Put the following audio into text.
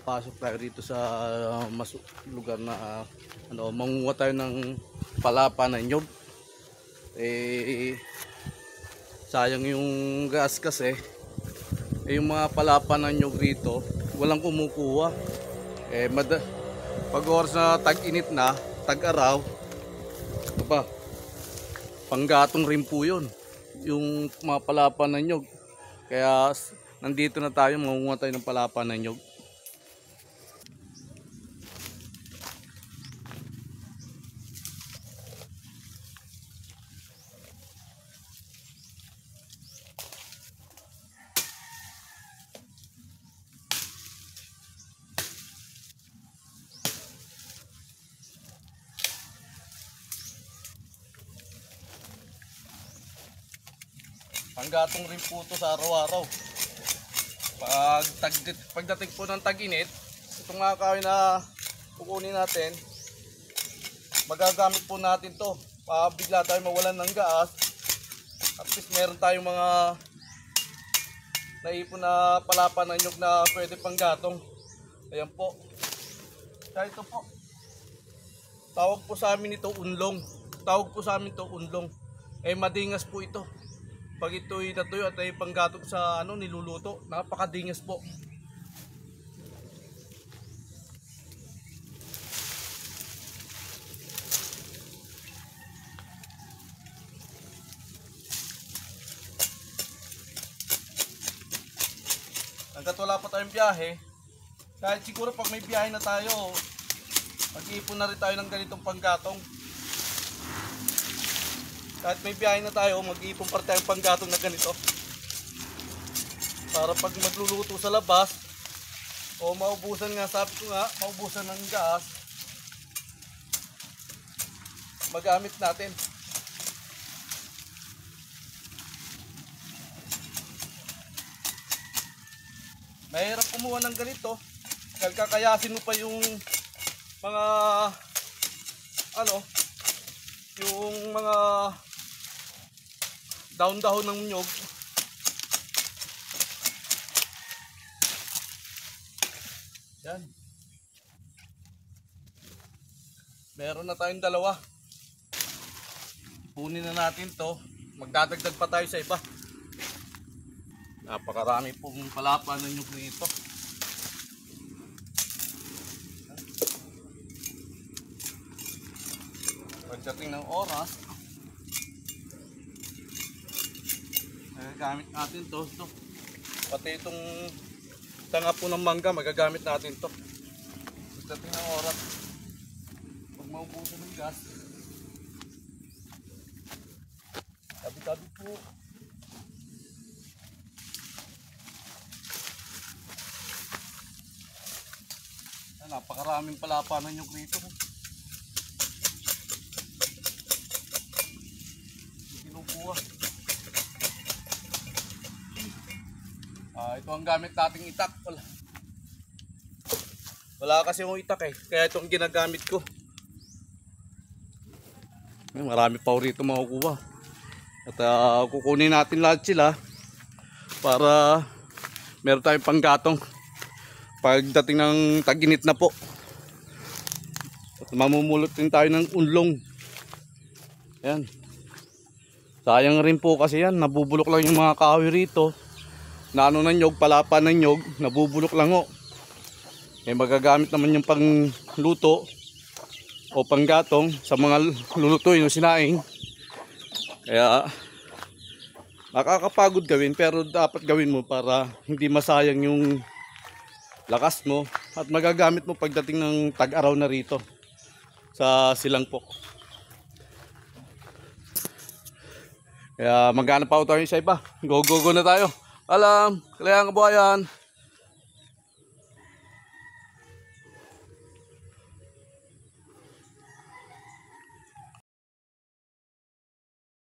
papasok tayo rito sa lugar na mangunguha tayo ng palapa na nyog. Sayang yung gas kasi. Yung mga palapa na nyog rito walang kumukuha. Pag oras na tag-init na, tag-araw, ito pa, panggatong rin po yun yung mga palapa na nyog. Kaya nandito na tayo, mangunguha tayo ng palapa na nyog. Panggatong rin po ito sa araw-araw. Pagdating po ng tag-init, itong mga kahoy na kukunin natin, magagamit po natin to. Bigla tayo mawalan ng gas, at least meron tayong mga naipon na palapa na nyog na pwede panggatong. Ayan po. Kaya ito po, tawag po sa amin ito unlong. Madingas po ito. Pag ito'y natuyo at ay panggatong sa niluluto, napakadingas po. Hanggat wala pa tayong biyahe, kahit siguro pag may biyahe na tayo, mag-iipon na rin tayo ng ganitong panggatong. Kahit may biyahe na tayo, mag-iipon pa tayong panggatong na ganito. Para pag magluluto sa labas, o maubusan nga, sabi ko nga, maubusan ng gas, magamit natin. Mahirap kumuha ng ganito. Kakayasin mo pa yung mga yung mga dahon-dahon ng nyog. Yan. Meron na tayong dalawa. Punin na natin to. Magdadagdag pa tayo sa iba. Napakarami pong palapa ng nyog nito. Pagdating ng oras, magagamit natin to. Pati itong tanga po ng mangga, magagamit natin to. Pagdating ng oras, pag maubusan ng gas, tabi-tabi po. Napakaraming palapa ng nyog rito. Ito ang gamit nating itak. Wala kasi yung itak kaya ito ang ginagamit ko. Marami pa rito makukuha. At kukunin natin lahat sila para meron tayong panggatong pagdating ng tag-init na po. At mamumulot din tayo ng unlong. Yan. Sayang rin po kasi yan, nabubulok lang yung mga kahoy rito. Na ng nyog, palapa ng nyog, nabubulok lang o. Magagamit naman yung pangluto o panggatong sa mga lulutuin o sinaing. Kaya nakakapagod gawin, pero dapat gawin mo para hindi masayang yung lakas mo at magagamit mo pagdating ng tag-araw na rito sa Silangpok. Kaya maghanap pa tayo sa iba. Go na tayo. Alam, kailangan kabuhayan.